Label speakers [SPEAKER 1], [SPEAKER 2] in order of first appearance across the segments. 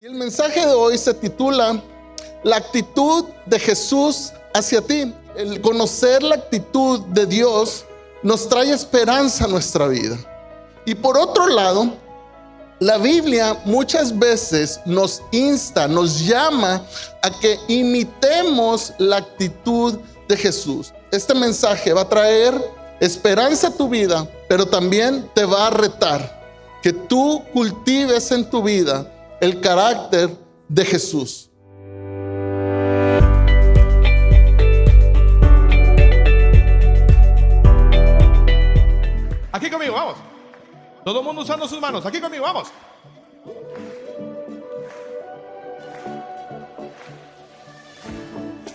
[SPEAKER 1] Y el mensaje de hoy se titula La actitud de Jesús hacia ti. El conocer la actitud de Dios nos trae esperanza a nuestra vida. Y por otro lado, la Biblia muchas veces nos insta, nos llama a que imitemos la actitud de Jesús. Este mensaje va a traer esperanza a tu vida, pero también te va a retar que tú cultives en tu vida el carácter de Jesús.
[SPEAKER 2] Aquí conmigo, vamos. Todo el mundo usando sus manos. Aquí conmigo, vamos.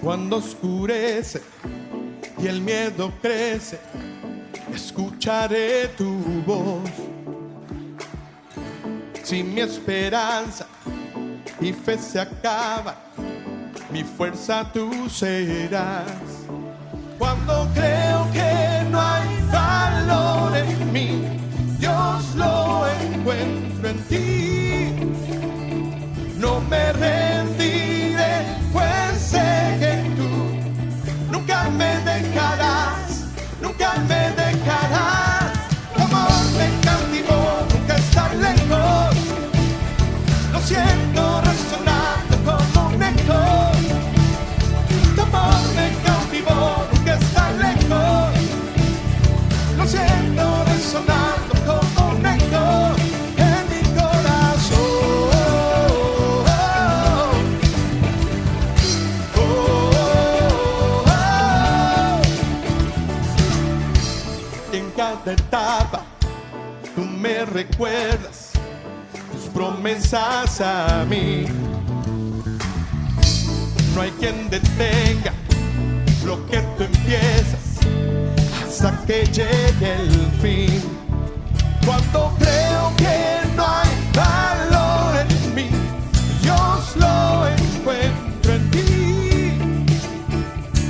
[SPEAKER 2] Cuando oscurece y el miedo crece, escucharé tu voz. Si mi esperanza y fe se acaban, mi fuerza tú serás. Cuando creo que no hay valor en mí, Dios lo encuentro en ti. No me rendiré, pues sé que tú nunca me dejarás, nunca me dejarás. Tu amor me cautivó, nunca estar lejos. Lo siento resonando como un eco. Tu amor me cautivó, nunca estar lejos. Lo siento resonando como un eco en mi corazón. En cada etapa tú me recuerdas tus promesas a mí. No hay quien detenga lo que tú empiezas hasta que llegue el fin. Cuando creo que no hay valor en mí, Dios lo encuentro en ti.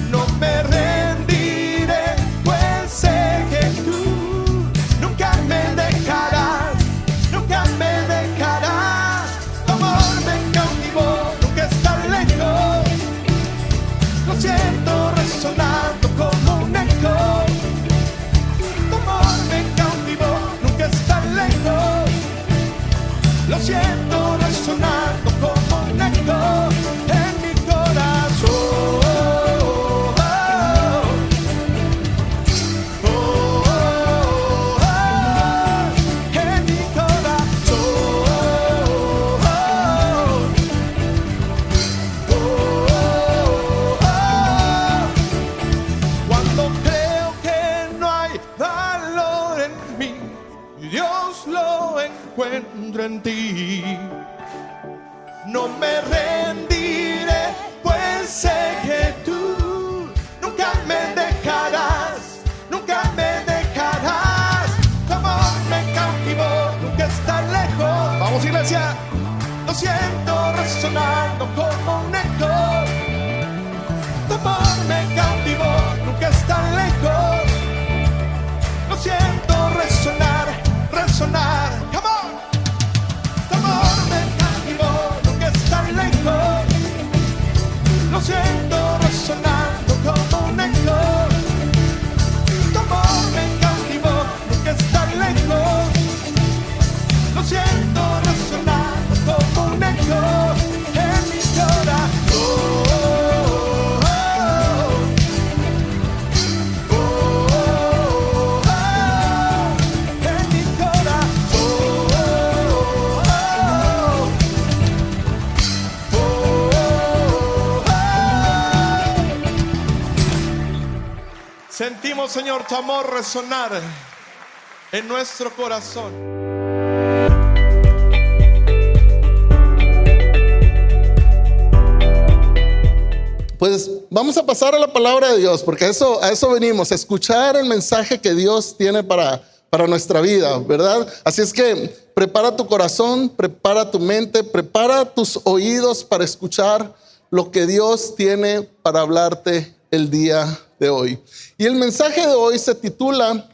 [SPEAKER 2] No me rendiré, pues sé que tú nunca me dejarás, nunca me dejarás. Tu amor me cautivó, nunca estar lejos. Lo siento resonando como un eco. Tu amor me cautivó, nunca estar lejos. Lo siento resonando como un eco en mi corazón. En mi corazón. Cuando creo que no hay valor en mí, Dios lo encuentro en ti. No me rendiré, pues sé que tú nunca me dejarás, nunca me dejarás. Tu amor me cautivó, nunca estar lejos. Vamos, iglesia. Lo siento resonando como un eco. Tu amor me cautivó, nunca estar lejos. Lo siento resonar, resonar. Come on. Tu amor me cautivó, nunca estar lejos. Lo siento resonando como un eco. Tu amor me cautivó, nunca estar lejos. Lo siento resonando como un eco en mi corazón. En mi corazón. Sentimos, Señor, tu amor resonar en nuestro corazón.
[SPEAKER 1] Pues vamos a pasar a la palabra de Dios, porque a eso venimos, a escuchar el mensaje que Dios tiene para nuestra vida, ¿verdad? Así es que prepara tu corazón, prepara tu mente, prepara tus oídos para escuchar lo que Dios tiene para hablarte el día de hoy. Y el mensaje de hoy se titula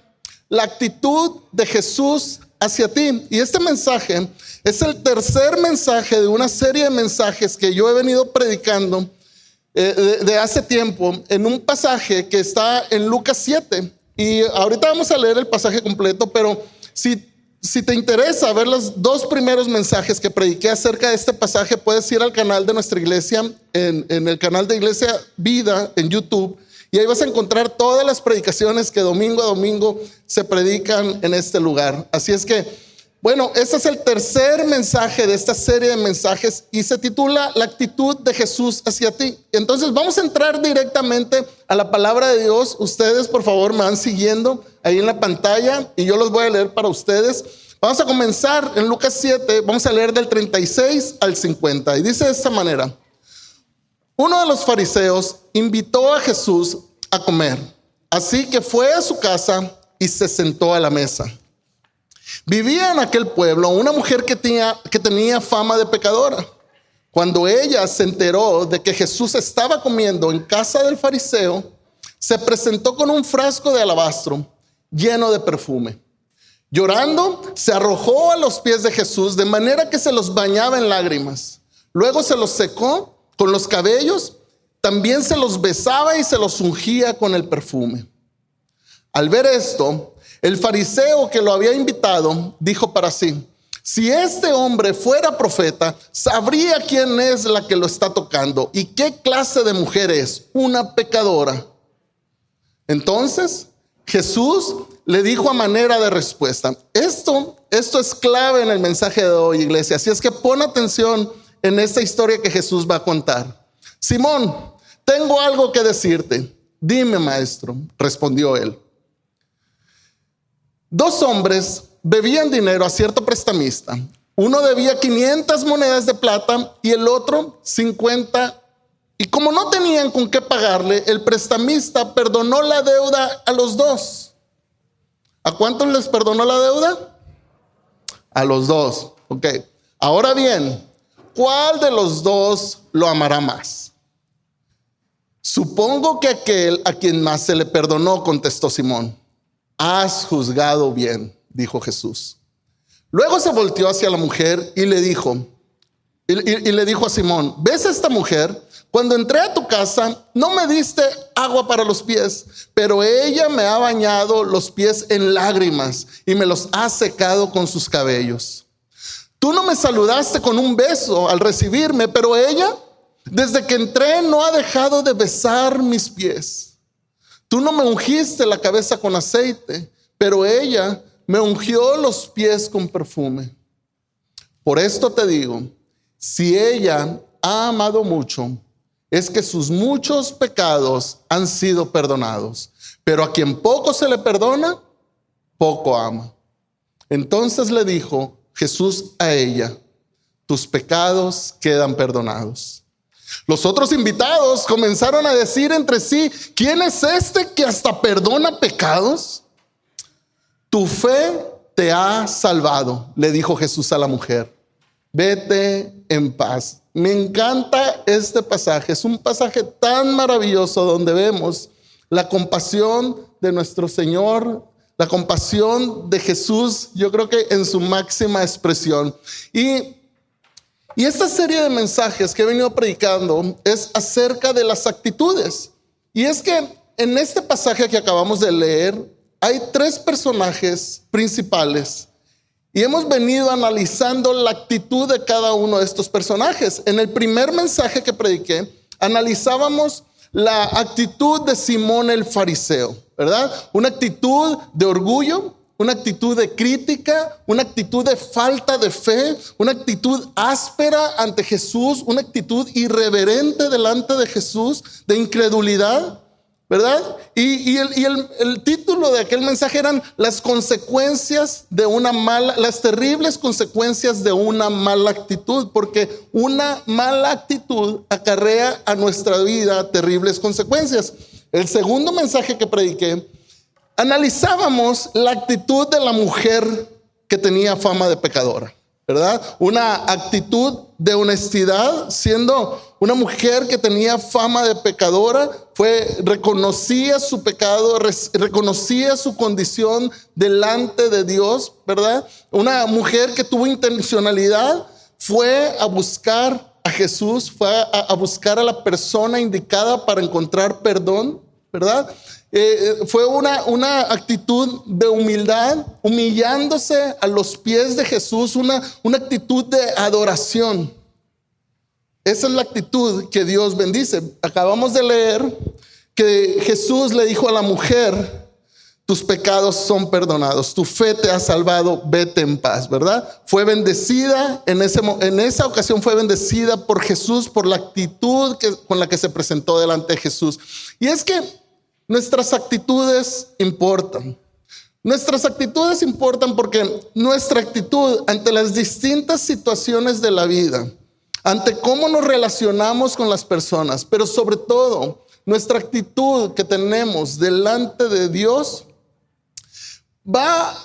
[SPEAKER 1] La actitud de Jesús hacia ti. Y este mensaje es el tercer mensaje de una serie de mensajes que yo he venido predicando de hace tiempo en un pasaje que está en Lucas 7. Y ahorita vamos a leer el pasaje completo, pero si te interesa ver los dos primeros mensajes que prediqué acerca de este pasaje, puedes ir al canal de nuestra iglesia, en el canal de Iglesia Vida en YouTube, y ahí vas a encontrar todas las predicaciones que domingo a domingo se predican en este lugar. Así es que, bueno, este es el tercer mensaje de esta serie de mensajes y se titula La actitud de Jesús hacia ti. Entonces vamos a entrar directamente a la palabra de Dios. Ustedes, por favor, me van siguiendo ahí en la pantalla y yo los voy a leer para ustedes. Vamos a comenzar en Lucas 7, vamos a leer del 36 al 50. Y dice de esta manera: uno de los fariseos invitó a Jesús a comer, así que fue a su casa y se sentó a la mesa. Vivía en aquel pueblo una mujer que tenía fama de pecadora. Cuando ella se enteró de que Jesús estaba comiendo en casa del fariseo, se presentó con un frasco de alabastro lleno de perfume. Llorando, se arrojó a los pies de Jesús de manera que se los bañaba en lágrimas. Luego se los secó con los cabellos, también se los besaba y se los ungía con el perfume. Al ver esto, el fariseo que lo había invitado dijo para sí: si este hombre fuera profeta, sabría quién es la que lo está tocando y qué clase de mujer es, una pecadora. Entonces Jesús le dijo a manera de respuesta. Esto es clave en el mensaje de hoy, iglesia. Así es que pon atención en esta historia que Jesús va a contar. Simón, tengo algo que decirte. Dime, maestro, respondió él. 2 hombres debían dinero a cierto prestamista. Uno debía 500 monedas de plata y el otro 50. Y como no tenían con qué pagarle, el prestamista perdonó la deuda a los 2. ¿A cuántos les perdonó la deuda? A los 2. Ok. Ahora bien, ¿cuál de los 2 lo amará más? Supongo que aquel a quien más se le perdonó, contestó Simón. Has juzgado bien, dijo Jesús. Luego se volteó hacia la mujer y le dijo a Simón: ¿ves a esta mujer? Cuando entré a tu casa no me diste agua para los pies, pero ella me ha bañado los pies en lágrimas y me los ha secado con sus cabellos. Tú no me saludaste con un beso al recibirme, pero ella, desde que entré, no ha dejado de besar mis pies. Tú no me ungiste la cabeza con aceite, pero ella me ungió los pies con perfume. Por esto te digo, si ella ha amado mucho, es que sus muchos pecados han sido perdonados. Pero a quien poco se le perdona, poco ama. Entonces le dijo Jesús a ella: tus pecados quedan perdonados. Los otros invitados comenzaron a decir entre sí: ¿quién es este que hasta perdona pecados? Tu fe te ha salvado, le dijo Jesús a la mujer. Vete en paz. Me encanta este pasaje. Es un pasaje tan maravilloso donde vemos la compasión de nuestro Señor, la compasión de Jesús, yo creo que en su máxima expresión. Y esta serie de mensajes que he venido predicando es acerca de las actitudes. Y es que en este pasaje que acabamos de leer hay 3 personajes principales. Y hemos venido analizando la actitud de cada uno de estos personajes. En el primer mensaje que prediqué, analizábamos la actitud de Simón el fariseo, ¿verdad? Una actitud de orgullo, una actitud de crítica, una actitud de falta de fe, una actitud áspera ante Jesús, una actitud irreverente delante de Jesús, de incredulidad, ¿verdad? Y el título de aquel mensaje eran las consecuencias de las terribles consecuencias de una mala actitud, porque una mala actitud acarrea a nuestra vida terribles consecuencias. El segundo mensaje que prediqué, analizábamos la actitud de la mujer que tenía fama de pecadora, ¿verdad? Una actitud de honestidad, siendo una mujer que tenía fama de pecadora, reconocía su pecado, reconocía su condición delante de Dios, ¿verdad? Una mujer que tuvo intencionalidad fue a buscar a Jesús, fue a buscar a la persona indicada para encontrar perdón, ¿verdad? Fue una actitud de humildad, humillándose a los pies de Jesús, una actitud de adoración. Esa es la actitud que Dios bendice. Acabamos de leer que Jesús le dijo a la mujer: tus pecados son perdonados, tu fe te ha salvado, vete en paz, ¿verdad? Fue bendecida, en esa ocasión fue bendecida por Jesús, por la actitud con la que se presentó delante de Jesús. Y es que nuestras actitudes importan. Nuestras actitudes importan porque nuestra actitud ante las distintas situaciones de la vida, ante cómo nos relacionamos con las personas, pero sobre todo nuestra actitud que tenemos delante de Dios va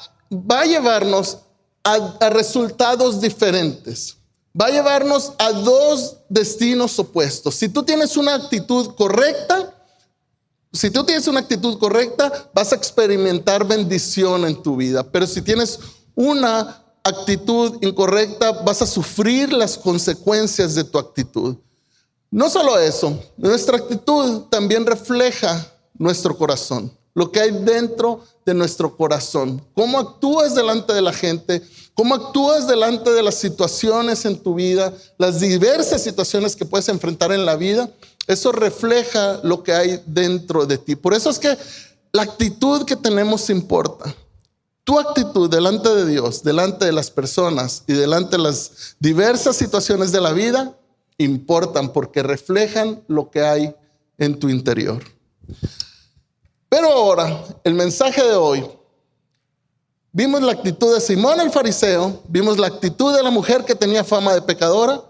[SPEAKER 1] a llevarnos a resultados diferentes. Va a llevarnos a dos destinos opuestos. Si tú tienes una actitud correcta, vas a experimentar bendición en tu vida. Pero si tienes una actitud incorrecta, vas a sufrir las consecuencias de tu actitud. No solo eso, nuestra actitud también refleja nuestro corazón, lo que hay dentro de nuestro corazón. Cómo actúas delante de la gente, cómo actúas delante de las situaciones en tu vida, las diversas situaciones que puedes enfrentar en la vida, eso refleja lo que hay dentro de ti. Por eso es que la actitud que tenemos importa. Tu actitud delante de Dios, delante de las personas y delante de las diversas situaciones de la vida importan porque reflejan lo que hay en tu interior. Pero ahora, el mensaje de hoy, vimos la actitud de Simón el fariseo, vimos la actitud de la mujer que tenía fama de pecadora,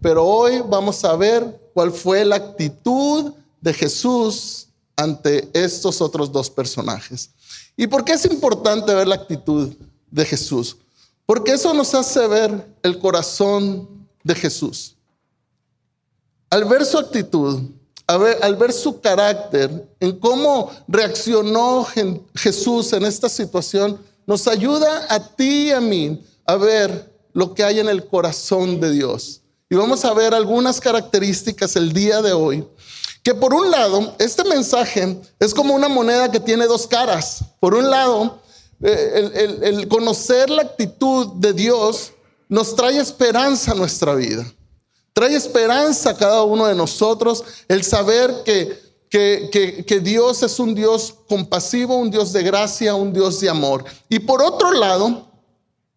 [SPEAKER 1] pero hoy vamos a ver cuál fue la actitud de Jesús ante estos otros dos personajes. ¿Y por qué es importante ver la actitud de Jesús? Porque eso nos hace ver el corazón de Jesús. Al ver su actitud, al ver su carácter, en cómo reaccionó Jesús en esta situación, nos ayuda a ti y a mí a ver lo que hay en el corazón de Dios. Y vamos a ver algunas características el día de hoy. Que por un lado, este mensaje es como una moneda que tiene dos caras. Por un lado, el conocer la actitud de Dios nos trae esperanza a nuestra vida. Trae esperanza a cada uno de nosotros el saber que Dios es un Dios compasivo, un Dios de gracia, un Dios de amor. Y por otro lado,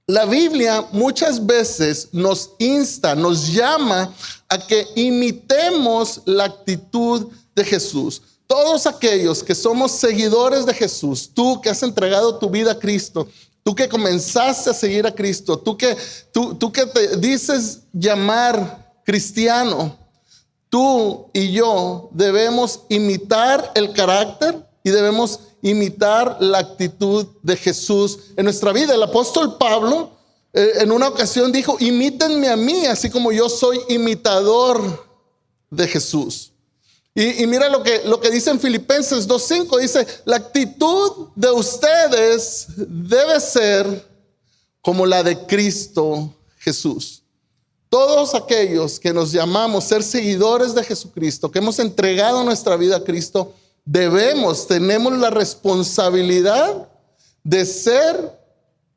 [SPEAKER 1] la Biblia muchas veces nos insta, nos llama a que imitemos la actitud de Jesús. Todos aquellos que somos seguidores de Jesús, tú que has entregado tu vida a Cristo, tú que comenzaste a seguir a Cristo, tú que te dices llamar cristiano, tú y yo debemos imitar el carácter y debemos imitar la actitud de Jesús en nuestra vida. El apóstol Pablo en una ocasión dijo: imítenme a mí, así como yo soy imitador de Jesús. Y mira lo que dice en Filipenses 2:5, dice: la actitud de ustedes debe ser como la de Cristo Jesús. Todos aquellos que nos llamamos ser seguidores de Jesucristo, que hemos entregado nuestra vida a Cristo, tenemos la responsabilidad de ser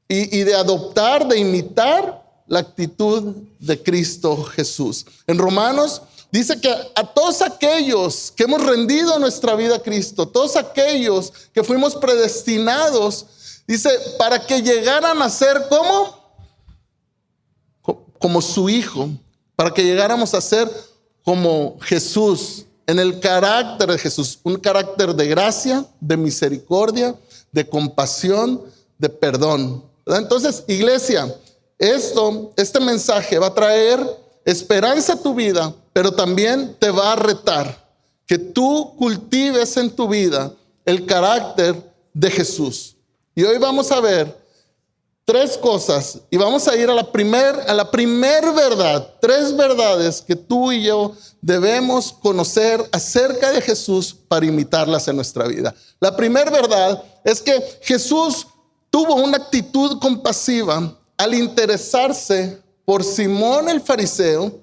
[SPEAKER 1] y de adoptar, de imitar la actitud de Cristo Jesús. En Romanos dice que a todos aquellos que hemos rendido nuestra vida a Cristo, todos aquellos que fuimos predestinados, dice, para que llegaran a ser como su Hijo, para que llegáramos a ser como Jesús, en el carácter de Jesús, un carácter de gracia, de misericordia, de compasión, de perdón. ¿Verdad? Entonces, iglesia, este mensaje va a traer esperanza a tu vida, pero también te va a retar que tú cultives en tu vida el carácter de Jesús. Y hoy vamos a ver 3 cosas y vamos a ir a la primer verdad. 3 verdades que tú y yo debemos conocer acerca de Jesús para imitarlas en nuestra vida. La primera verdad es que Jesús tuvo una actitud compasiva al interesarse por Simón el fariseo,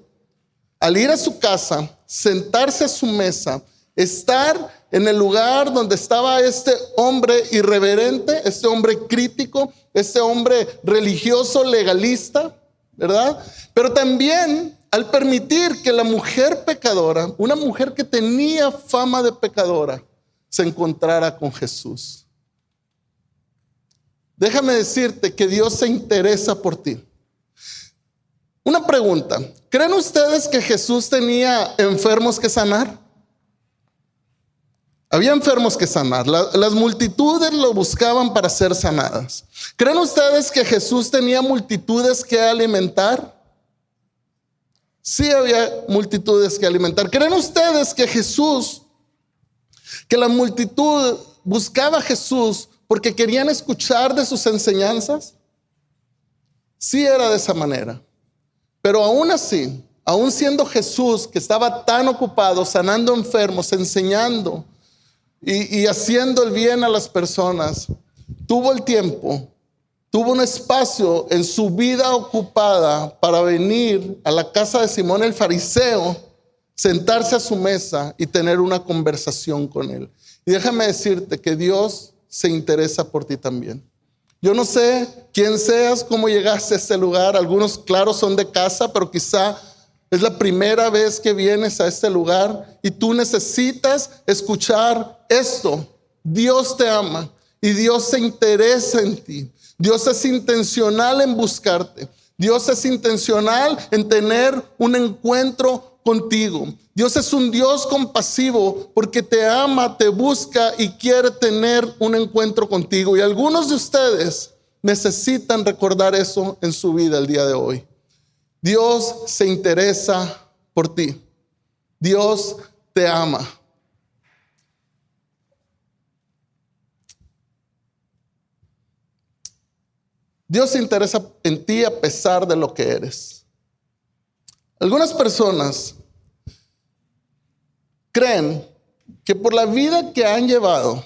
[SPEAKER 1] al ir a su casa, sentarse a su mesa, estar en el lugar donde estaba este hombre irreverente, este hombre crítico, este hombre religioso, legalista, ¿verdad? Pero también al permitir que la mujer pecadora, una mujer que tenía fama de pecadora, se encontrara con Jesús. Déjame decirte que Dios se interesa por ti. Una pregunta, ¿creen ustedes que Jesús tenía enfermos que sanar? Había enfermos que sanar. Las multitudes lo buscaban para ser sanadas. ¿Creen ustedes que Jesús tenía multitudes que alimentar? Sí había multitudes que alimentar. ¿Creen ustedes que que la multitud buscaba a Jesús porque querían escuchar de sus enseñanzas? Sí era de esa manera. Pero aún así, aún siendo Jesús que estaba tan ocupado sanando enfermos, enseñando y haciendo el bien a las personas, tuvo el tiempo, tuvo un espacio en su vida ocupada para venir a la casa de Simón el fariseo, sentarse a su mesa y tener una conversación con él. Y déjame decirte que Dios se interesa por ti también. Yo no sé quién seas, cómo llegaste a este lugar. Algunos, claro, son de casa, pero quizá es la primera vez que vienes a este lugar y tú necesitas escuchar esto. Dios te ama y Dios se interesa en ti. Dios es intencional en buscarte. Dios es intencional en tener un encuentro contigo. Dios es un Dios compasivo porque te ama, te busca y quiere tener un encuentro contigo. Y algunos de ustedes necesitan recordar eso en su vida el día de hoy. Dios se interesa por ti. Dios te ama. Dios se interesa en ti a pesar de lo que eres. Algunas personas creen que por la vida que han llevado,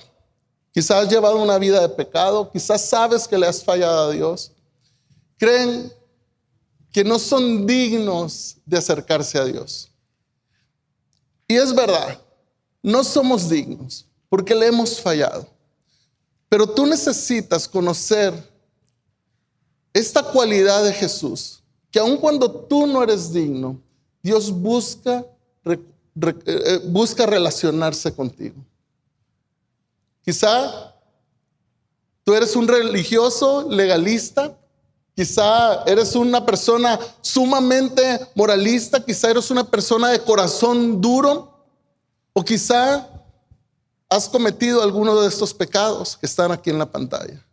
[SPEAKER 1] quizás has llevado una vida de pecado, quizás sabes que le has fallado a Dios, creen que no son dignos de acercarse a Dios. Y es verdad, no somos dignos porque le hemos fallado. Pero tú necesitas conocer esta cualidad de Jesús, que aun cuando tú no eres digno, Dios busca relacionarse contigo. Quizá tú eres un religioso legalista, quizá eres una persona sumamente moralista, quizá eres una persona de corazón duro, o quizá has cometido alguno de estos pecados que están aquí en la pantalla.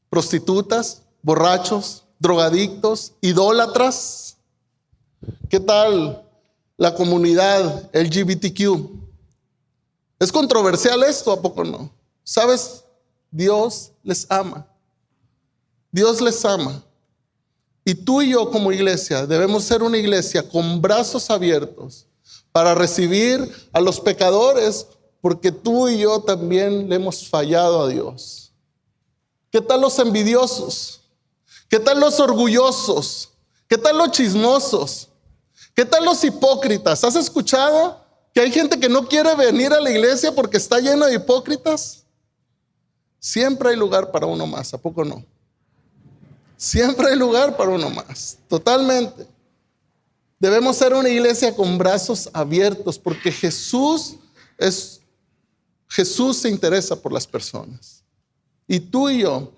[SPEAKER 1] Prostitutas, borrachos, drogadictos, idólatras. ¿Qué tal la comunidad LGBTQ? ¿Es controversial esto? ¿A poco no? ¿Sabes? Dios les ama. Dios les ama. Y tú y yo como iglesia debemos ser una iglesia con brazos abiertos para recibir a los pecadores, porque tú y yo también le hemos fallado a Dios. ¿Qué tal los envidiosos? ¿Qué tal los orgullosos? ¿Qué tal los chismosos? ¿Qué tal los hipócritas? ¿Has escuchado que hay gente que no quiere venir a la iglesia porque está lleno de hipócritas? Siempre hay lugar para uno más, ¿a poco no? Siempre hay lugar para uno más, totalmente. Debemos ser una iglesia con brazos abiertos porque Jesús se interesa por las personas. Y tú y yo,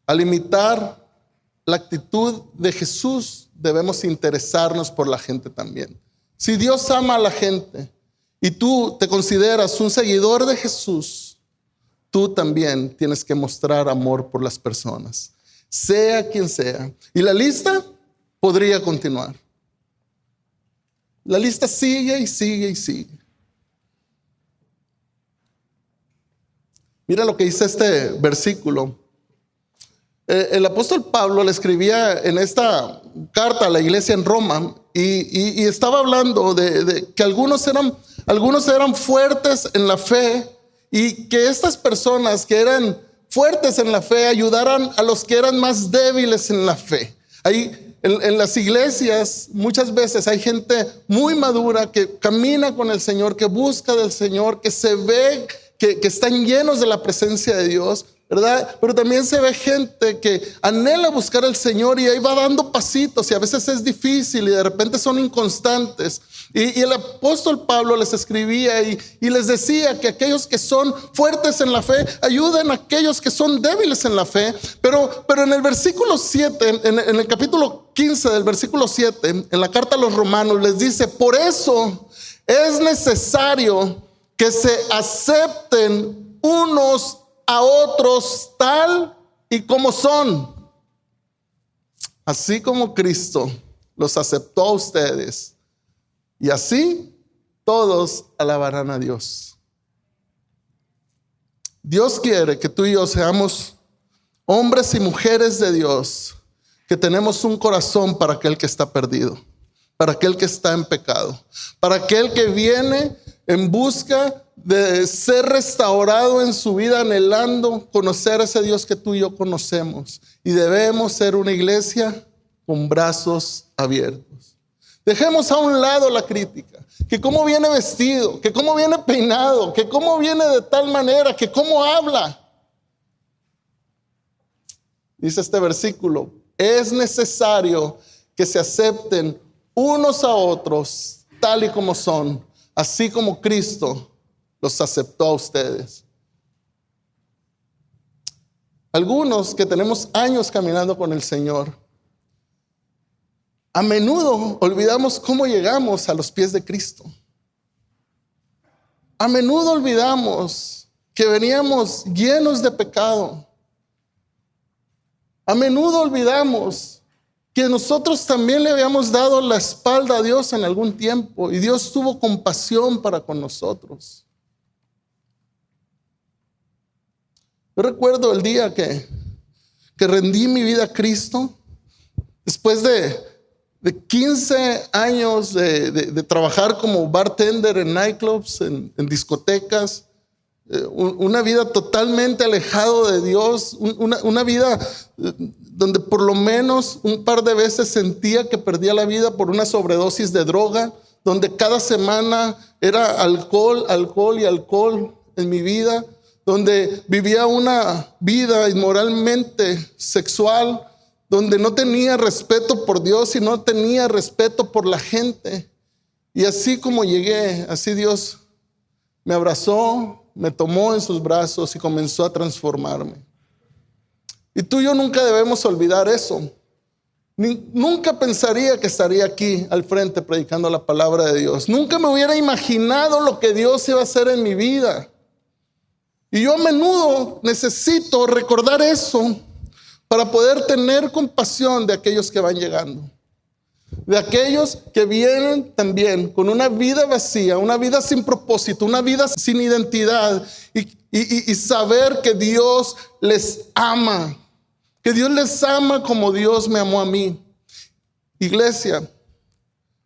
[SPEAKER 1] al imitar la actitud de Jesús, debemos interesarnos por la gente también. Si Dios ama a la gente y tú te consideras un seguidor de Jesús, tú también tienes que mostrar amor por las personas, sea quien sea. Y la lista podría continuar. La lista sigue y sigue y sigue. Mira lo que dice este versículo. El apóstol Pablo le escribía en esta carta a la iglesia en Roma y estaba hablando de que algunos eran fuertes en la fe y que estas personas que eran fuertes en la fe ayudaran a los que eran más débiles en la fe. Ahí en las iglesias muchas veces hay gente muy madura que camina con el Señor, que busca del Señor, que se ve que están llenos de la presencia de Dios, ¿verdad? Pero también se ve gente que anhela buscar al Señor y ahí va dando pasitos y a veces es difícil y de repente son inconstantes. Y el apóstol Pablo les escribía y les decía que aquellos que son fuertes en la fe ayuden a aquellos que son débiles en la fe. Pero en el versículo 7, en el capítulo 15 del versículo 7, en la carta a los romanos les dice: por eso es necesario que se acepten unos a otros tal y como son, así como Cristo los aceptó a ustedes, y así todos alabarán a Dios. Dios quiere que tú y yo seamos hombres y mujeres de Dios, que tenemos un corazón para aquel que está perdido, para aquel que está en pecado, para aquel que viene en busca de ser restaurado en su vida, anhelando conocer a ese Dios que tú y yo conocemos. Y debemos ser una iglesia con brazos abiertos. Dejemos a un lado la crítica, que cómo viene vestido, que cómo viene peinado, que cómo viene de tal manera, que cómo habla. Dice este versículo: es necesario que se acepten unos a otros tal y como son, así como Cristo los aceptó a ustedes. Algunos que tenemos años caminando con el Señor, a menudo olvidamos cómo llegamos a los pies de Cristo. A menudo olvidamos que veníamos llenos de pecado. A menudo olvidamos que nosotros también le habíamos dado la espalda a Dios en algún tiempo y Dios tuvo compasión para con nosotros. Yo recuerdo el día que rendí mi vida a Cristo, después de 15 años de trabajar como bartender en nightclubs, en discotecas, una vida totalmente alejado de Dios, una vida donde por lo menos un par de veces sentía que perdía la vida por una sobredosis de droga, donde cada semana era alcohol en mi vida, donde vivía una vida inmoralmente sexual, donde no tenía respeto por Dios y no tenía respeto por la gente. Y así como llegué, así Dios me abrazó, me tomó en sus brazos y comenzó a transformarme. Y tú y yo nunca debemos olvidar eso. Nunca pensaría que estaría aquí al frente predicando la palabra de Dios. Nunca me hubiera imaginado lo que Dios iba a hacer en mi vida. Y yo a menudo necesito recordar eso para poder tener compasión de aquellos que van llegando, de aquellos que vienen también con una vida vacía, una vida sin propósito, una vida sin identidad, y saber que Dios les ama, que Dios les ama como Dios me amó a mí. Iglesia,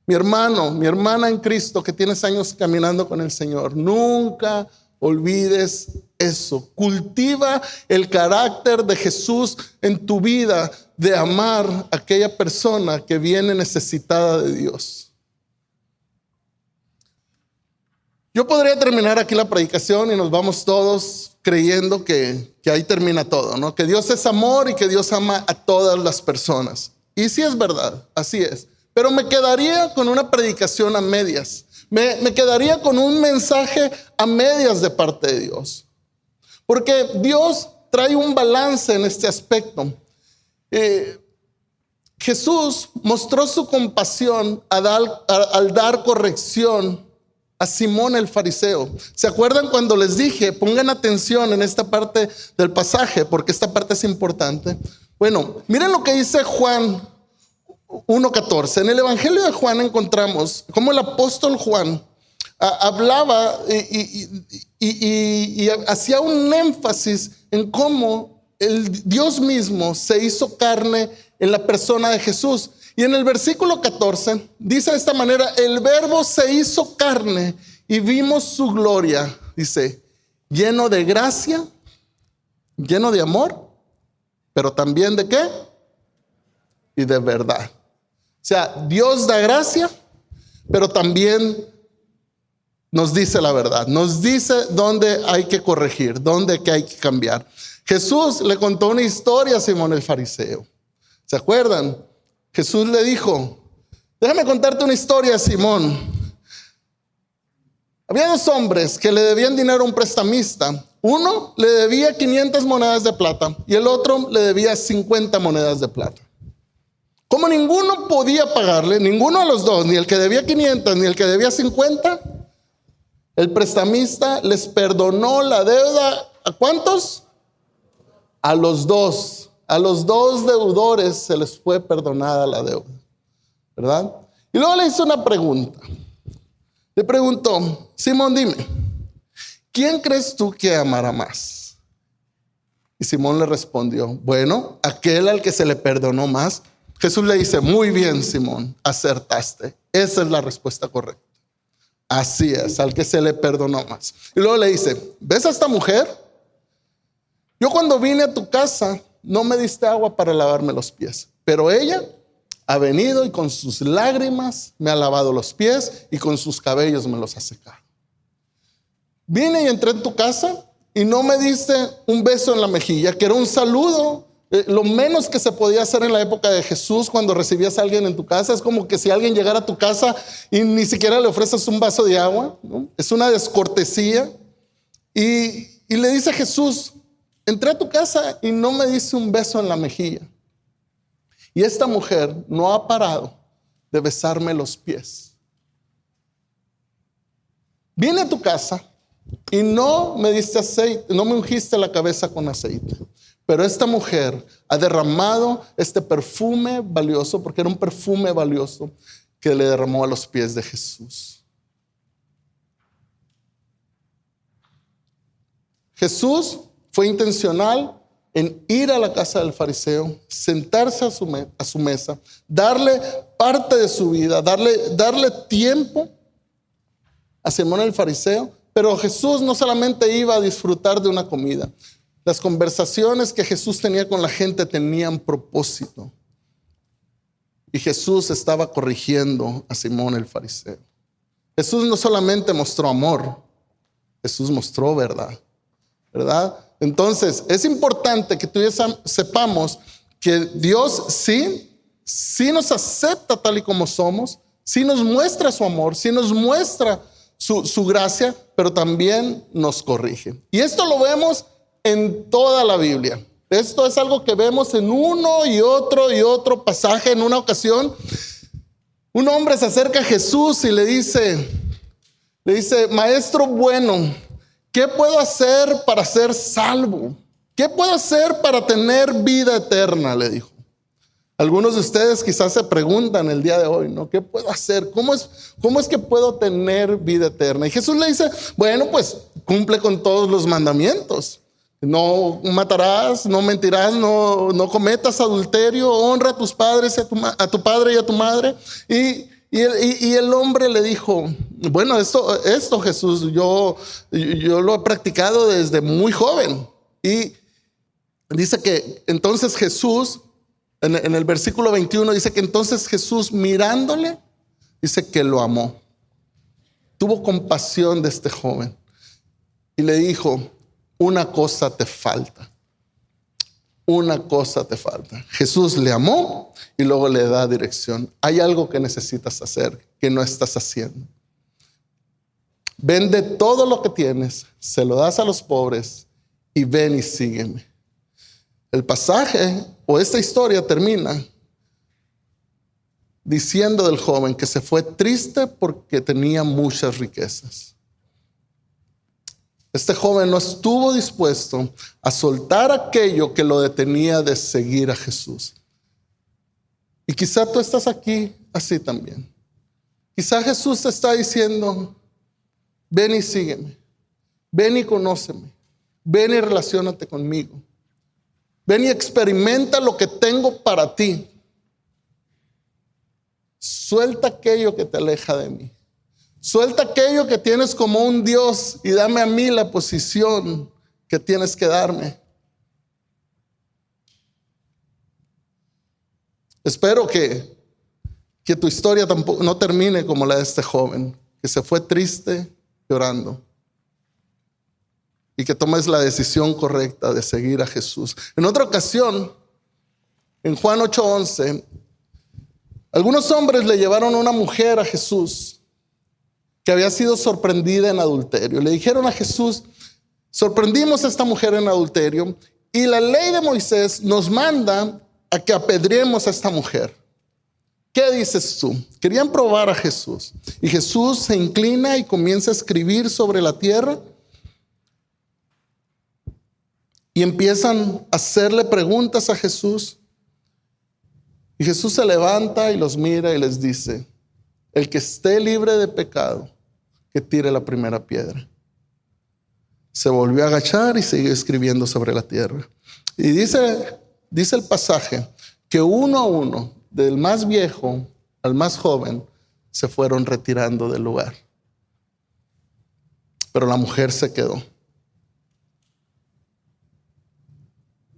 [SPEAKER 1] mi hermano, mi hermana en Cristo que tienes años caminando con el Señor, nunca olvides eso. Cultiva el carácter de Jesús en tu vida, de amar a aquella persona que viene necesitada de Dios. Yo podría terminar aquí la predicación y nos vamos todos creyendo que ahí termina todo, ¿no? Que Dios es amor y que Dios ama a todas las personas. Y sí es verdad, así es. Pero me quedaría con una predicación a medias. Me quedaría con un mensaje a medias de parte de Dios. Porque Dios trae un balance en este aspecto. Jesús mostró su compasión al dar corrección a Simón el fariseo. ¿Se acuerdan cuando les dije, pongan atención en esta parte del pasaje, porque esta parte es importante? Bueno, miren lo que dice Juan 1:14. En el Evangelio de Juan encontramos cómo el apóstol Juan hablaba y hacía un énfasis en cómo el Dios mismo se hizo carne en la persona de Jesús. Y en el versículo 14 dice de esta manera: el Verbo se hizo carne y vimos su gloria, dice, lleno de gracia, lleno de amor, pero también ¿de qué? Y de verdad. O sea, Dios da gracia, pero también nos dice la verdad, nos dice dónde hay que corregir, dónde hay que cambiar. Jesús le contó una historia a Simón el fariseo. ¿Se acuerdan? Jesús le dijo: déjame contarte una historia, Simón. Había dos hombres que le debían dinero a un prestamista. Uno le debía 500 monedas de plata y el otro le debía 50 monedas de plata. Como ninguno podía pagarle, ninguno de los dos, ni el que debía 500 ni el que debía 50, el prestamista les perdonó la deuda. ¿A cuántos? A los dos. A los dos deudores se les fue perdonada la deuda, ¿verdad? Y luego le hizo una pregunta. Le preguntó: Simón, dime, ¿quién crees tú que amará más? Y Simón le respondió: bueno, aquel al que se le perdonó más. Jesús le dice: muy bien, Simón, acertaste. Esa es la respuesta correcta. Así es, al que se le perdonó más. Y luego le dice: ¿ves a esta mujer? Yo cuando vine a tu casa no me diste agua para lavarme los pies, pero ella ha venido y con sus lágrimas me ha lavado los pies y con sus cabellos me los ha secado. Vine y entré en tu casa y no me diste un beso en la mejilla, que era un saludo. Lo menos que se podía hacer en la época de Jesús cuando recibías a alguien en tu casa. Es como que si alguien llegara a tu casa y ni siquiera le ofreces un vaso de agua, ¿no? Es una descortesía. Y le dice Jesús: entré a tu casa y no me diste un beso en la mejilla. Y esta mujer no ha parado de besarme los pies. Vine a tu casa y no me diste aceite, no me ungiste la cabeza con aceite. Pero esta mujer ha derramado este perfume valioso, porque era un perfume valioso, que le derramó a los pies de Jesús. Jesús fue intencional en ir a la casa del fariseo, sentarse a su mesa, darle parte de su vida, darle tiempo a Simón el fariseo. Pero Jesús no solamente iba a disfrutar de una comida. Las conversaciones que Jesús tenía con la gente tenían propósito. Y Jesús estaba corrigiendo a Simón el fariseo. Jesús no solamente mostró amor, Jesús mostró verdad. ¿Verdad? Entonces, es importante que tú y yo sepamos que Dios sí nos acepta tal y como somos, sí nos muestra su amor, sí nos muestra su gracia, pero también nos corrige. Y esto lo vemos en toda la Biblia. Esto es algo que vemos en uno y otro pasaje. En una ocasión, un hombre se acerca a Jesús y le dice: maestro bueno, ¿qué puedo hacer para ser salvo? ¿Qué puedo hacer para tener vida eterna?, le dijo. Algunos de ustedes quizás se preguntan el día de hoy, ¿no? ¿Qué puedo hacer? ¿Cómo es que puedo tener vida eterna? Y Jesús le dice: bueno, pues cumple con todos los mandamientos. No matarás, no mentirás, no cometas adulterio, honra a tus padres, a tu padre y a tu madre. Y el hombre le dijo: bueno, esto Jesús, yo lo he practicado desde muy joven. Y dice que entonces Jesús, en el versículo 21, dice que entonces Jesús, mirándole, dice que lo amó. Tuvo compasión de este joven y le dijo: una cosa te falta. Una cosa te falta. Jesús le amó y luego le da dirección. Hay algo que necesitas hacer que no estás haciendo. Vende todo lo que tienes, se lo das a los pobres y ven y sígueme. El pasaje o esta historia termina diciendo del joven que se fue triste porque tenía muchas riquezas. Este joven no estuvo dispuesto a soltar aquello que lo detenía de seguir a Jesús. Y quizá tú estás aquí así también. Quizá Jesús te está diciendo: ven y sígueme, ven y conóceme, ven y relaciónate conmigo. Ven y experimenta lo que tengo para ti. Suelta aquello que te aleja de mí. Suelta aquello que tienes como un Dios y dame a mí la posición que tienes que darme. Espero que tu historia tampoco no termine como la de este joven, que se fue triste, llorando, y que tomes la decisión correcta de seguir a Jesús. En otra ocasión, en Juan 8:11, algunos hombres le llevaron a una mujer a Jesús que había sido sorprendida en adulterio. Le dijeron a Jesús: sorprendimos a esta mujer en adulterio y la ley de Moisés nos manda a que apedreemos a esta mujer. ¿Qué dices tú? Querían probar a Jesús. Y Jesús se inclina y comienza a escribir sobre la tierra. Y empiezan a hacerle preguntas a Jesús. Y Jesús se levanta y los mira y les dice: el que esté libre de pecado, que tire la primera piedra. Se volvió a agachar y siguió escribiendo sobre la tierra. Y dice el pasaje que uno a uno, del más viejo al más joven, se fueron retirando del lugar. Pero la mujer se quedó.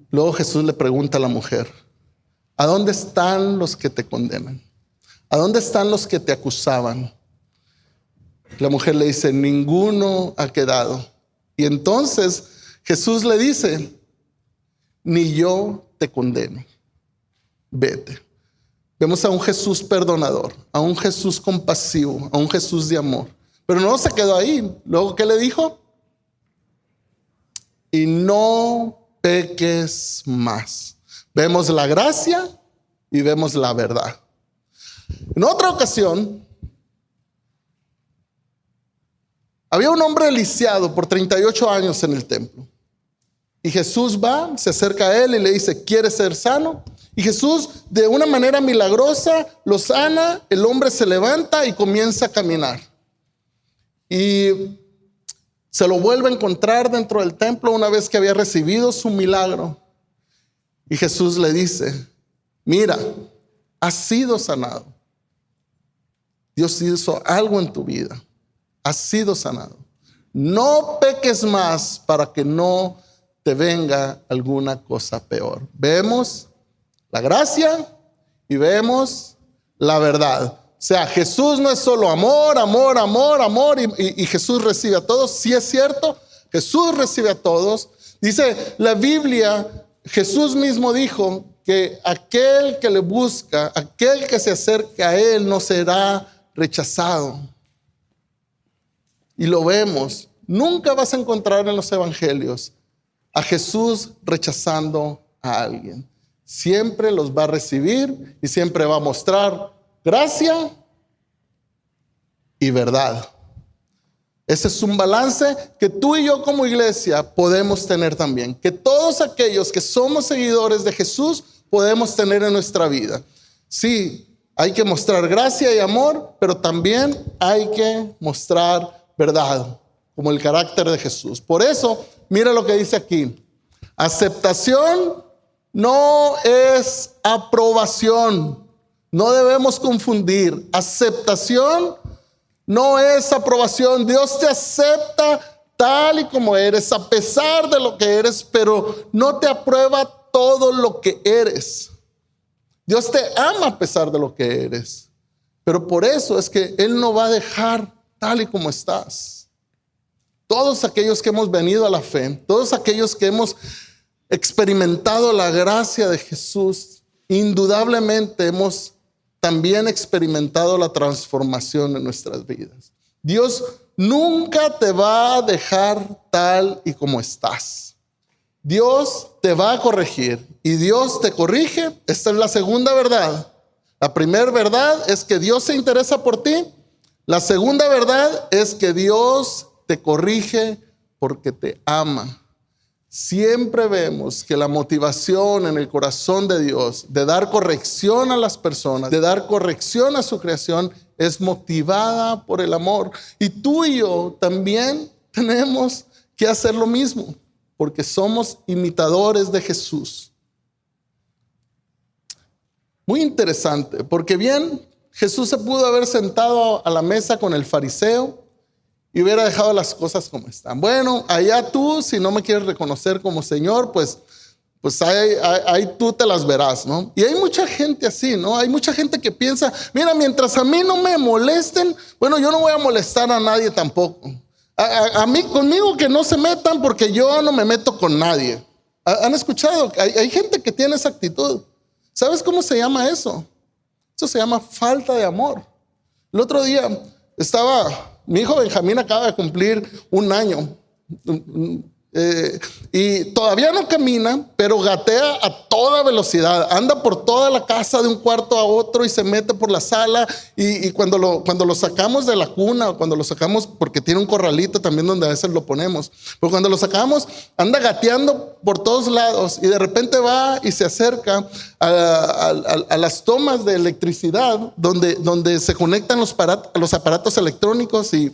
[SPEAKER 1] Luego Jesús le pregunta a la mujer: ¿a dónde están los que te condenan? ¿A dónde están los que te acusaban? La mujer le dice: ninguno ha quedado. Y entonces Jesús le dice: ni yo te condeno. Vete. Vemos a un Jesús perdonador, a un Jesús compasivo, a un Jesús de amor. Pero no se quedó ahí. Luego, ¿qué le dijo? Y no peques más. Vemos la gracia y vemos la verdad. En otra ocasión, había un hombre lisiado por 38 años en el templo. Y Jesús va, se acerca a él y le dice: ¿quieres ser sano? Y Jesús, de una manera milagrosa, lo sana. El hombre se levanta y comienza a caminar. Y se lo vuelve a encontrar dentro del templo una vez que había recibido su milagro. Y Jesús le dice: mira, has sido sanado. Dios hizo algo en tu vida. Has sido sanado. No peques más para que no te venga alguna cosa peor. Vemos la gracia y vemos la verdad. O sea, Jesús no es solo amor, amor, amor, amor y Jesús recibe a todos. Sí es cierto, Jesús recibe a todos. Dice la Biblia, Jesús mismo dijo que aquel que le busca, aquel que se acerca a él no será rechazado. Y lo vemos. Nunca vas a encontrar en los evangelios a Jesús rechazando a alguien. Siempre los va a recibir y siempre va a mostrar gracia y verdad. Ese es un balance que tú y yo como iglesia podemos tener también. Que todos aquellos que somos seguidores de Jesús podemos tener en nuestra vida. Sí, hay que mostrar gracia y amor, pero también hay que mostrar verdad, como el carácter de Jesús. Por eso, mira lo que dice aquí. Aceptación no es aprobación. No debemos confundir. Aceptación no es aprobación. Dios te acepta tal y como eres, a pesar de lo que eres, pero no te aprueba todo lo que eres. Dios te ama a pesar de lo que eres. Pero por eso es que Él no va a dejar tal y como estás. Todos aquellos que hemos venido a la fe, todos aquellos que hemos experimentado la gracia de Jesús, indudablemente hemos también experimentado la transformación en nuestras vidas. Dios nunca te va a dejar tal y como estás. Dios te va a corregir y Dios te corrige. Esta es la segunda verdad. La primera verdad es que Dios se interesa por ti. La segunda verdad es que Dios te corrige porque te ama. Siempre vemos que la motivación en el corazón de Dios de dar corrección a las personas, de dar corrección a su creación, es motivada por el amor. Y tú y yo también tenemos que hacer lo mismo, porque somos imitadores de Jesús. Muy interesante, porque bien, Jesús se pudo haber sentado a la mesa con el fariseo y hubiera dejado las cosas como están. Bueno, allá tú, si no me quieres reconocer como Señor, pues ahí tú te las verás, ¿no? Y hay mucha gente así, ¿no? Hay mucha gente que piensa, mira, mientras a mí no me molesten, bueno, yo no voy a molestar a nadie tampoco. A mí, conmigo que no se metan porque yo no me meto con nadie. ¿Han escuchado? Hay gente que tiene esa actitud. ¿Sabes cómo se llama eso? Eso se llama falta de amor. El otro día mi hijo Benjamín acaba de cumplir 1 año. Y todavía no camina, pero gatea a toda velocidad. Anda por toda la casa de un cuarto a otro y se mete por la sala. Y cuando lo sacamos de la cuna, o cuando lo sacamos, porque tiene un corralito también donde a veces lo ponemos, pero cuando lo sacamos, anda gateando por todos lados y de repente va y se acerca a las tomas de electricidad donde se conectan los aparatos electrónicos y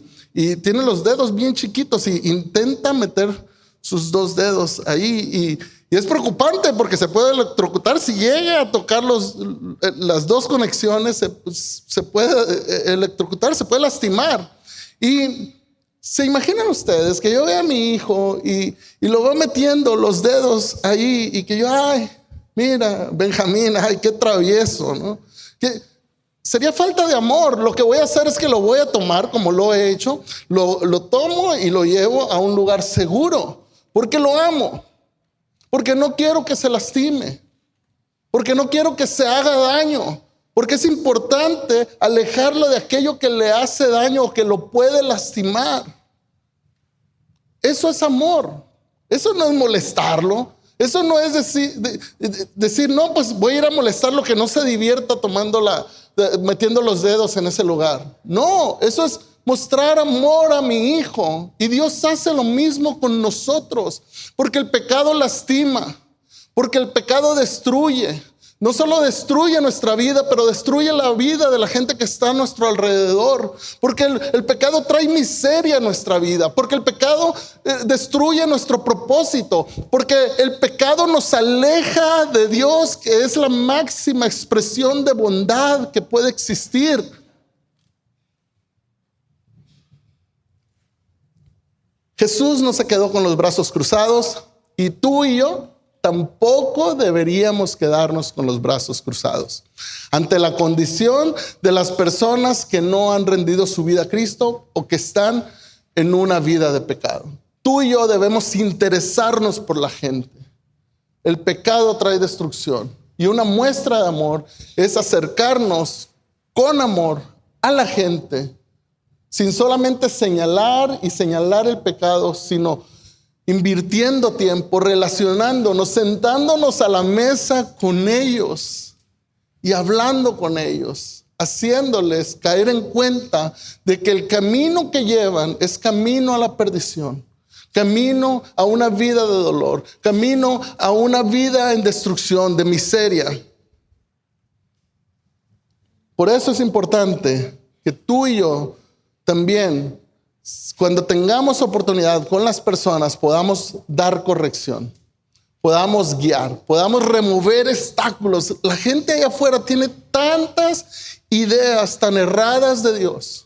[SPEAKER 1] tiene los dedos bien chiquitos y intenta meter sus 2 dedos ahí y es preocupante porque se puede electrocutar. Si llega a tocar las 2 conexiones, se puede electrocutar, se puede lastimar. Y se imaginan ustedes que yo vea a mi hijo y lo veo metiendo los dedos ahí y que yo, ay, mira, Benjamín, ay, qué travieso, ¿no? Que sería falta de amor. Lo que voy a hacer es que lo voy a tomar, como lo he hecho, lo tomo y lo llevo a un lugar seguro. Porque lo amo, porque no quiero que se lastime, porque no quiero que se haga daño, porque es importante alejarlo de aquello que le hace daño o que lo puede lastimar. Eso es amor, eso no es molestarlo, eso no es decir, no, pues voy a ir a molestarlo, que no se divierta metiendo los dedos en ese lugar. No, eso es mostrar amor a mi hijo. Y Dios hace lo mismo con nosotros, porque el pecado lastima, porque el pecado destruye. No solo destruye nuestra vida, pero destruye la vida de la gente que está a nuestro alrededor. Porque el pecado trae miseria a nuestra vida, porque el pecado destruye nuestro propósito, porque el pecado nos aleja de Dios, que es la máxima expresión de bondad que puede existir. Jesús no se quedó con los brazos cruzados y tú y yo tampoco deberíamos quedarnos con los brazos cruzados ante la condición de las personas que no han rendido su vida a Cristo o que están en una vida de pecado. Tú y yo debemos interesarnos por la gente. El pecado trae destrucción y una muestra de amor es acercarnos con amor a la gente, sin solamente señalar el pecado, sino invirtiendo tiempo, relacionándonos, sentándonos a la mesa con ellos y hablando con ellos, haciéndoles caer en cuenta de que el camino que llevan es camino a la perdición, camino a una vida de dolor, camino a una vida en destrucción, de miseria. Por eso es importante que tú y yo también, cuando tengamos oportunidad con las personas, podamos dar corrección, podamos guiar, podamos remover obstáculos. La gente allá afuera tiene tantas ideas tan erradas de Dios.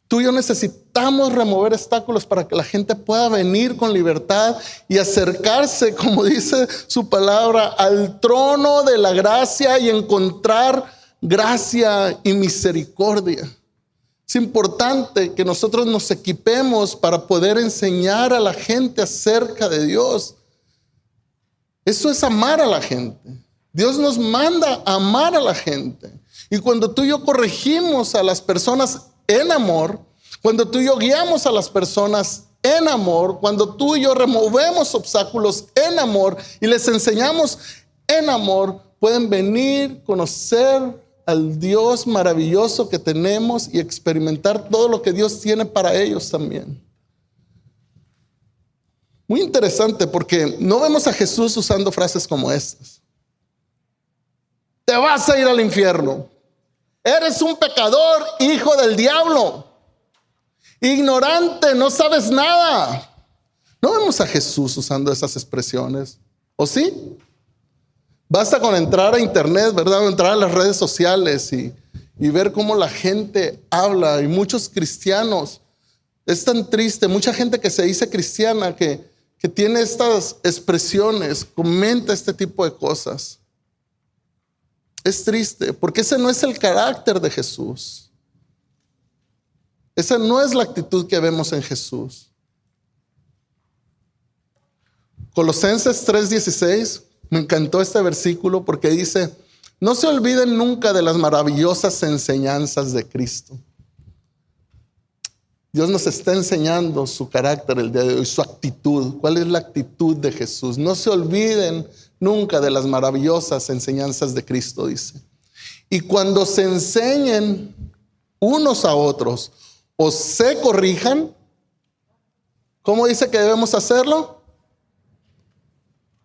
[SPEAKER 1] Tú y yo necesitamos remover obstáculos para que la gente pueda venir con libertad y acercarse, como dice su palabra, al trono de la gracia y encontrar gracia y misericordia. Es importante que nosotros nos equipemos para poder enseñar a la gente acerca de Dios. Eso es amar a la gente. Dios nos manda a amar a la gente. Y cuando tú y yo corregimos a las personas en amor, cuando tú y yo guiamos a las personas en amor, cuando tú y yo removemos obstáculos en amor y les enseñamos en amor, pueden venir, conocer al Dios maravilloso que tenemos y experimentar todo lo que Dios tiene para ellos también. Muy interesante porque no vemos a Jesús usando frases como estas. Te vas a ir al infierno. Eres un pecador, hijo del diablo. Ignorante, no sabes nada. No vemos a Jesús usando esas expresiones. ¿O sí? Basta con entrar a internet, ¿verdad? O entrar a las redes sociales y ver cómo la gente habla. Y muchos cristianos, es tan triste, mucha gente que se dice cristiana que tiene estas expresiones, comenta este tipo de cosas. Es triste, porque ese no es el carácter de Jesús. Esa no es la actitud que vemos en Jesús. Colosenses 3:16, me encantó este versículo porque dice: no se olviden nunca de las maravillosas enseñanzas de Cristo. Dios nos está enseñando su carácter el día de hoy, su actitud. ¿Cuál es la actitud de Jesús? No se olviden nunca de las maravillosas enseñanzas de Cristo, dice. Y cuando se enseñen unos a otros o se corrijan, ¿cómo dice que debemos hacerlo?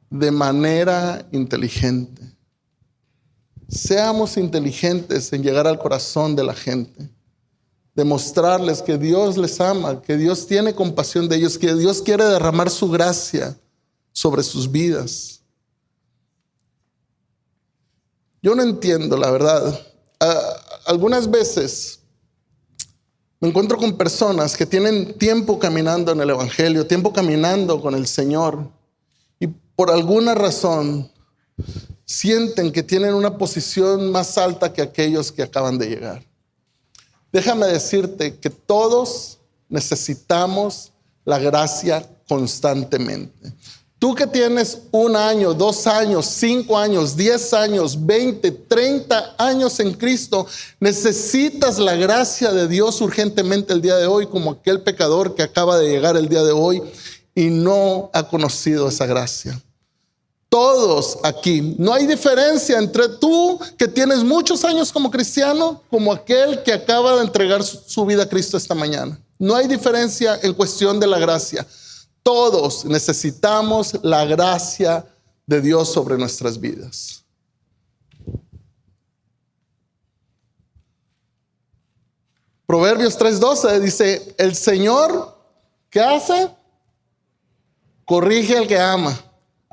[SPEAKER 1] De manera inteligente. Seamos inteligentes en llegar al corazón de la gente. Demostrarles que Dios les ama, que Dios tiene compasión de ellos, que Dios quiere derramar su gracia sobre sus vidas. Yo no entiendo, la verdad. Algunas veces me encuentro con personas que tienen tiempo caminando en el Evangelio, tiempo caminando con el Señor, y por alguna razón sienten que tienen una posición más alta que aquellos que acaban de llegar. Déjame decirte que todos necesitamos la gracia constantemente. Tú que tienes 1 año, 2 años, 5 años, 10 años, 20, 30 años en Cristo, necesitas la gracia de Dios urgentemente el día de hoy, como aquel pecador que acaba de llegar el día de hoy y no ha conocido esa gracia. Todos aquí, no hay diferencia entre tú que tienes muchos años como cristiano, como aquel que acaba de entregar su vida a Cristo esta mañana. No hay diferencia en cuestión de la gracia. Todos necesitamos la gracia de Dios sobre nuestras vidas. Proverbios 3:12 dice: el Señor, ¿qué hace? Corrige al que ama.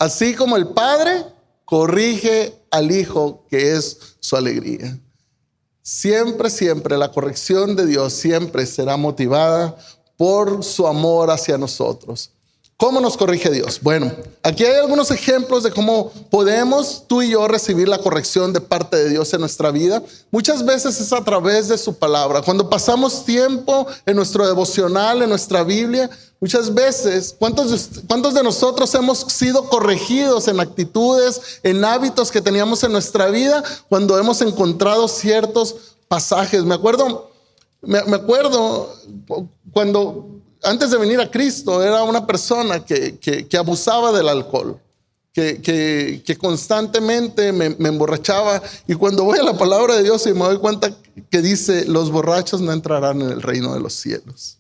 [SPEAKER 1] Así como el Padre corrige al Hijo, que es su alegría. Siempre, siempre la corrección de Dios siempre será motivada por su amor hacia nosotros. ¿Cómo nos corrige Dios? Bueno, aquí hay algunos ejemplos de cómo podemos tú y yo recibir la corrección de parte de Dios en nuestra vida. Muchas veces es a través de su palabra. Cuando pasamos tiempo en nuestro devocional, en nuestra Biblia, muchas veces, ¿cuántos de nosotros hemos sido corregidos en actitudes, en hábitos que teníamos en nuestra vida cuando hemos encontrado ciertos pasajes? Me acuerdo cuando antes de venir a Cristo era una persona que abusaba del alcohol, que constantemente me emborrachaba, y cuando voy a la palabra de Dios y me doy cuenta que dice: los borrachos no entrarán en el reino de los cielos.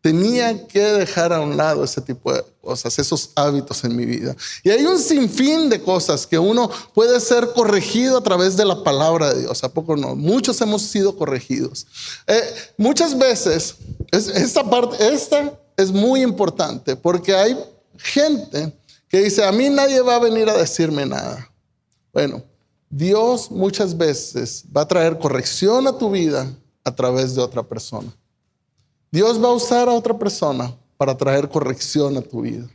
[SPEAKER 1] Tenía que dejar a un lado ese tipo de cosas, esos hábitos en mi vida. Y hay un sinfín de cosas que uno puede ser corregido a través de la palabra de Dios. ¿A poco no? Muchos hemos sido corregidos. Muchas veces, esta es muy importante, porque hay gente que dice: a mí nadie va a venir a decirme nada. Bueno, Dios muchas veces va a traer corrección a tu vida a través de otra persona. Dios va a usar a otra persona para traer corrección a tu vida.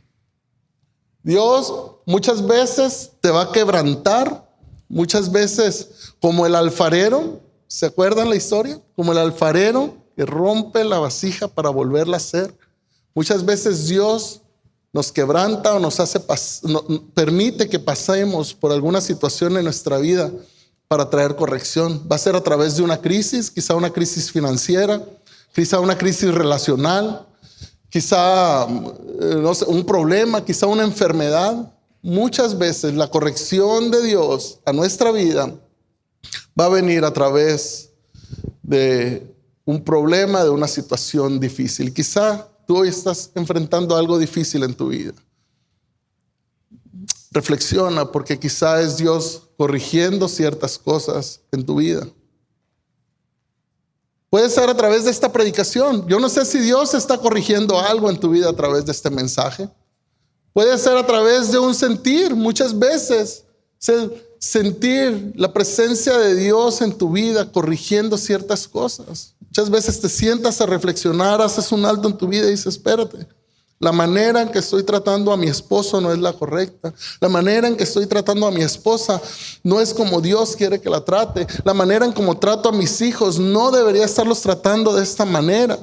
[SPEAKER 1] Dios muchas veces te va a quebrantar, muchas veces como el alfarero. ¿Se acuerdan la historia? Como el alfarero que rompe la vasija para volverla a hacer. Muchas veces Dios nos quebranta o nos permite que pasemos por alguna situación en nuestra vida para traer corrección. Va a ser a través de una crisis, quizá una crisis financiera, quizá una crisis relacional, quizá no sé, un problema, quizá una enfermedad. Muchas veces la corrección de Dios a nuestra vida va a venir a través de un problema, de una situación difícil. Quizá tú hoy estás enfrentando algo difícil en tu vida. Reflexiona, porque quizá es Dios corrigiendo ciertas cosas en tu vida. Puede ser a través de esta predicación. Yo no sé si Dios está corrigiendo algo en tu vida a través de este mensaje. Puede ser a través de un sentir. Muchas veces Es el sentir la presencia de Dios en tu vida corrigiendo ciertas cosas. Muchas veces te sientas a reflexionar, haces un alto en tu vida y dices, espérate, la manera en que estoy tratando a mi esposo no es la correcta. La manera en que estoy tratando a mi esposa no es como Dios quiere que la trate. La manera en como trato a mis hijos no debería estarlos tratando de esta manera.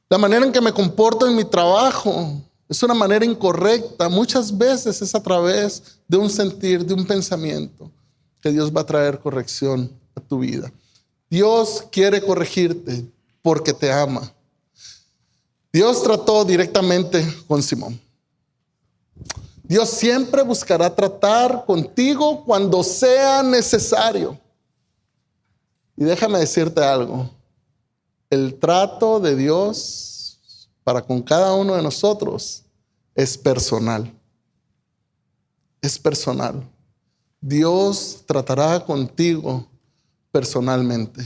[SPEAKER 1] La manera en que me comporto en mi trabajo es una manera incorrecta. Muchas veces es a través de un sentir, de un pensamiento, que Dios va a traer corrección a tu vida. Dios quiere corregirte porque te ama. Dios trató directamente con Simón. Dios siempre buscará tratar contigo cuando sea necesario. Y déjame decirte algo. El trato de Dios para con cada uno de nosotros es personal. Es personal. Dios tratará contigo personalmente.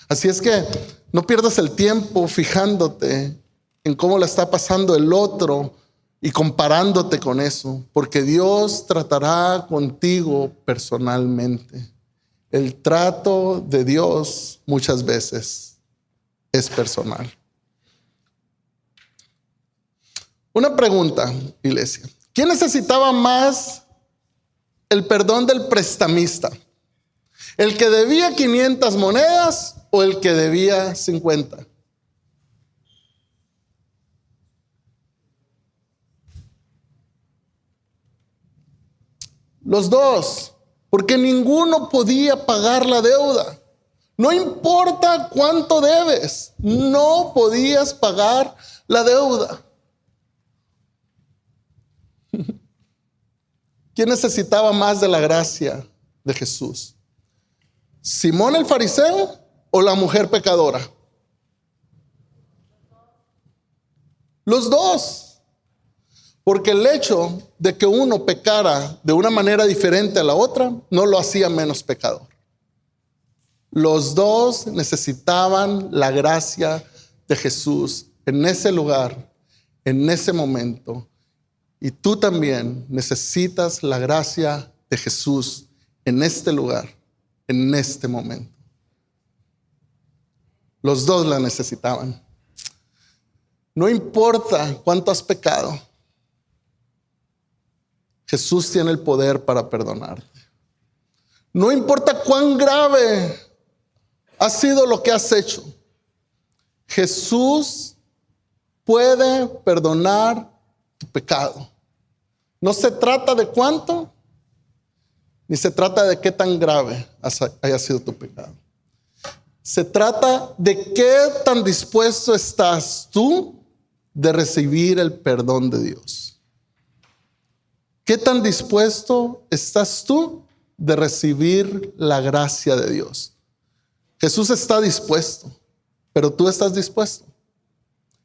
[SPEAKER 1] Así es que no pierdas el tiempo fijándote en cómo la está pasando el otro y comparándote con eso, porque Dios tratará contigo personalmente. El trato de Dios muchas veces es personal. Una pregunta, iglesia. ¿Quién necesitaba más el perdón del prestamista? ¿El que debía 500 monedas o el que debía 50? Los dos, porque ninguno podía pagar la deuda. No importa cuánto debes, no podías pagar la deuda. ¿Quién necesitaba más de la gracia de Jesús? ¿Simón el fariseo o la mujer pecadora? Los dos. Porque el hecho de que uno pecara de una manera diferente a la otra no lo hacía menos pecador. Los dos necesitaban la gracia de Jesús en ese lugar, en ese momento. Y tú también necesitas la gracia de Jesús en este lugar, en este momento. Los dos la necesitaban. No importa cuánto has pecado. Jesús tiene el poder para perdonarte. No importa cuán grave ha sido lo que has hecho. Jesús puede perdonar tu pecado. No se trata de cuánto, ni se trata de qué tan grave haya sido tu pecado. Se trata de qué tan dispuesto estás tú de recibir el perdón de Dios. ¿Qué tan dispuesto estás tú de recibir la gracia de Dios? Jesús está dispuesto, pero tú estás dispuesto.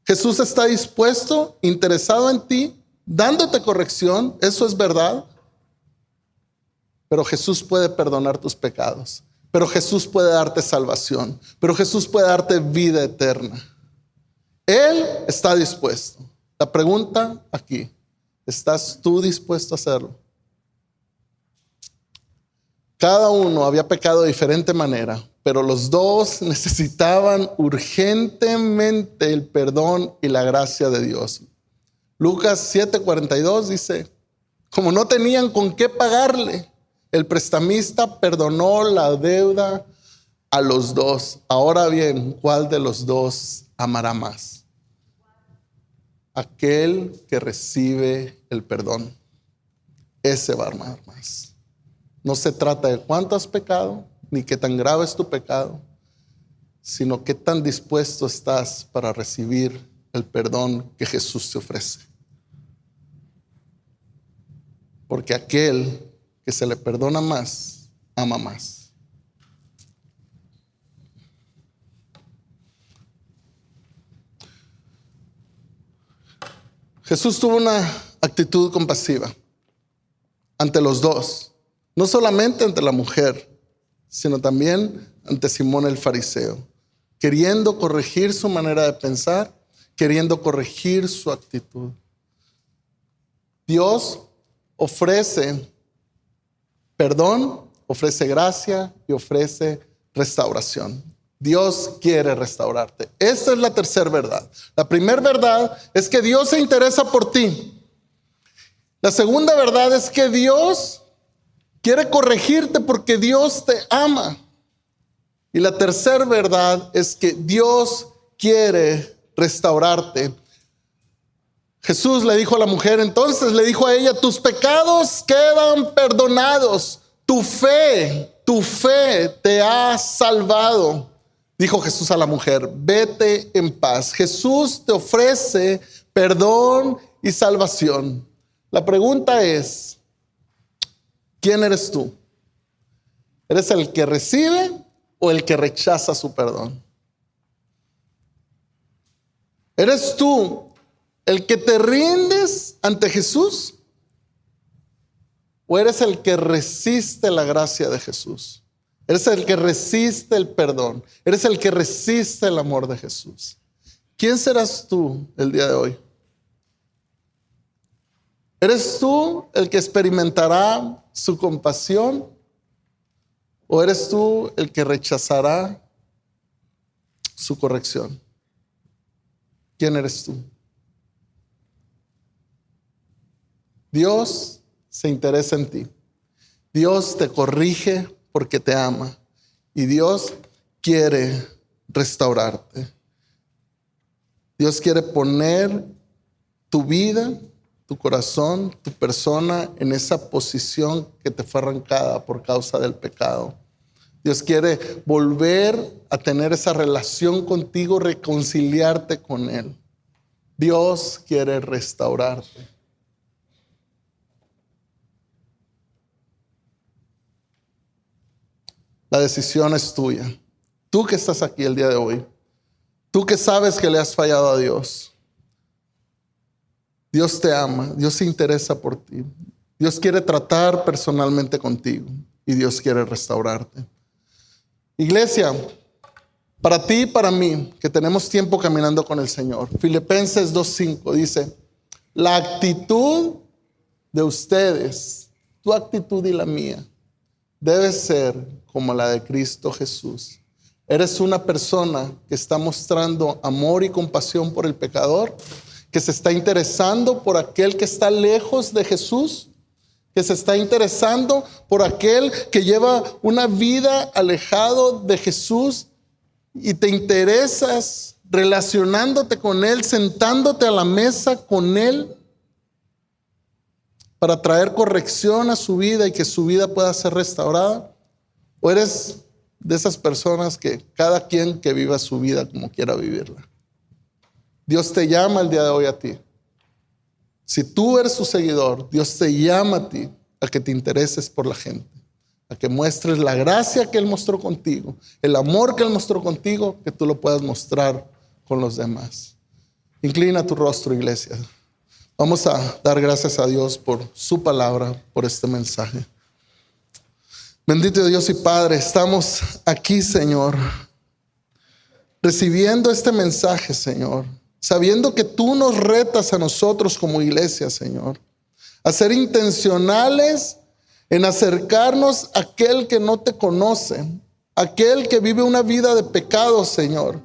[SPEAKER 1] Jesús está dispuesto, interesado en ti, dándote corrección, eso es verdad. Pero Jesús puede perdonar tus pecados. Pero Jesús puede darte salvación. Pero Jesús puede darte vida eterna. Él está dispuesto. La pregunta aquí. ¿Estás tú dispuesto a hacerlo? Cada uno había pecado de diferente manera, pero los dos necesitaban urgentemente el perdón y la gracia de Dios. Lucas 7:42 dice, como no tenían con qué pagarle, el prestamista perdonó la deuda a los dos. Ahora bien, ¿cuál de los dos amará más? Aquel que recibe el perdón, ese va a amar más. No se trata de cuánto has pecado, ni qué tan grave es tu pecado, sino qué tan dispuesto estás para recibir el perdón que Jesús te ofrece. Porque aquel que se le perdona más, ama más. Jesús tuvo una actitud compasiva ante los dos, no solamente ante la mujer, sino también ante Simón el fariseo, queriendo corregir su manera de pensar, queriendo corregir su actitud. Dios ofrece perdón, ofrece gracia y ofrece restauración. Dios quiere restaurarte. Esta es la tercera verdad. La primera verdad es que Dios se interesa por ti. La segunda verdad es que Dios quiere corregirte porque Dios te ama. Y la tercera verdad es que Dios quiere restaurarte. Jesús le dijo a la mujer, entonces le dijo a ella, tus pecados quedan perdonados. Tu fe te ha salvado. Dijo Jesús a la mujer, vete en paz. Jesús te ofrece perdón y salvación. La pregunta es, ¿quién eres tú? ¿Eres el que recibe o el que rechaza su perdón? ¿Eres tú el que te rindes ante Jesús? ¿O eres el que resiste la gracia de Jesús? Eres el que resiste el perdón. Eres el que resiste el amor de Jesús. ¿Quién serás tú el día de hoy? ¿Eres tú el que experimentará su compasión? ¿O eres tú el que rechazará su corrección? ¿Quién eres tú? Dios se interesa en ti. Dios te corrige porque te ama. Y Dios quiere restaurarte. Dios quiere poner tu vida, tu corazón, tu persona en esa posición que te fue arrancada por causa del pecado. Dios quiere volver a tener esa relación contigo, reconciliarte con Él. Dios quiere restaurarte. La decisión es tuya. Tú que estás aquí el día de hoy, tú que sabes que le has fallado a Dios, Dios te ama, Dios se interesa por ti. Dios quiere tratar personalmente contigo y Dios quiere restaurarte. Iglesia, para ti y para mí, que tenemos tiempo caminando con el Señor, Filipenses 2:5 dice, la actitud de ustedes, tu actitud y la mía, debe ser como la de Cristo Jesús. ¿Eres una persona que está mostrando amor y compasión por el pecador? ¿Que se está interesando por aquel que está lejos de Jesús? ¿Que se está interesando por aquel que lleva una vida alejado de Jesús? Y te interesas relacionándote con Él, sentándote a la mesa con Él para traer corrección a su vida y que su vida pueda ser restaurada? ¿O eres de esas personas que cada quien que viva su vida como quiera vivirla? Dios te llama el día de hoy a ti. Si tú eres su seguidor, Dios te llama a ti a que te intereses por la gente, a que muestres la gracia que Él mostró contigo, el amor que Él mostró contigo, que tú lo puedas mostrar con los demás. Inclina tu rostro, iglesia. Vamos a dar gracias a Dios por su palabra, por este mensaje. Bendito Dios y Padre, estamos aquí, Señor, recibiendo este mensaje, Señor, sabiendo que tú nos retas a nosotros como iglesia, Señor, a ser intencionales en acercarnos a aquel que no te conoce, aquel que vive una vida de pecado, Señor,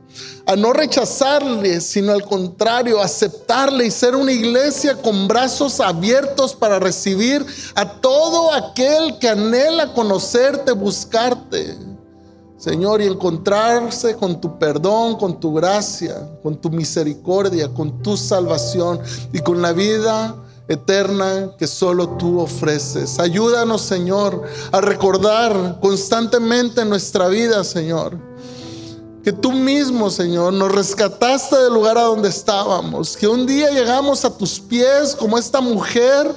[SPEAKER 1] a no rechazarle, sino al contrario, aceptarle y ser una iglesia con brazos abiertos para recibir a todo aquel que anhela conocerte, buscarte, Señor, y encontrarse con tu perdón, con tu gracia, con tu misericordia, con tu salvación y con la vida eterna que solo tú ofreces. Ayúdanos, Señor, a recordar constantemente en nuestra vida, Señor, que tú mismo, Señor, nos rescataste del lugar a donde estábamos, que un día llegamos a tus pies como esta mujer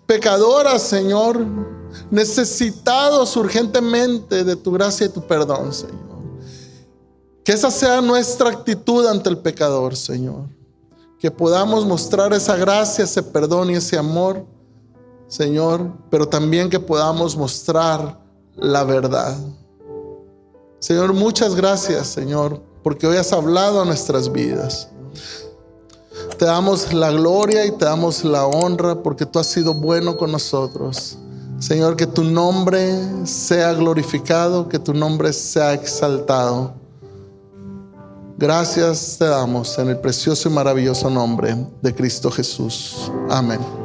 [SPEAKER 1] pecadora, Señor, necesitados urgentemente de tu gracia y tu perdón, Señor. Que esa sea nuestra actitud ante el pecador, Señor. Que podamos mostrar esa gracia, ese perdón y ese amor, Señor, pero también que podamos mostrar la verdad. Señor, muchas gracias, Señor, porque hoy has hablado a nuestras vidas. Te damos la gloria y te damos la honra porque tú has sido bueno con nosotros. Señor, que tu nombre sea glorificado, que tu nombre sea exaltado. Gracias te damos en el precioso y maravilloso nombre de Cristo Jesús. Amén.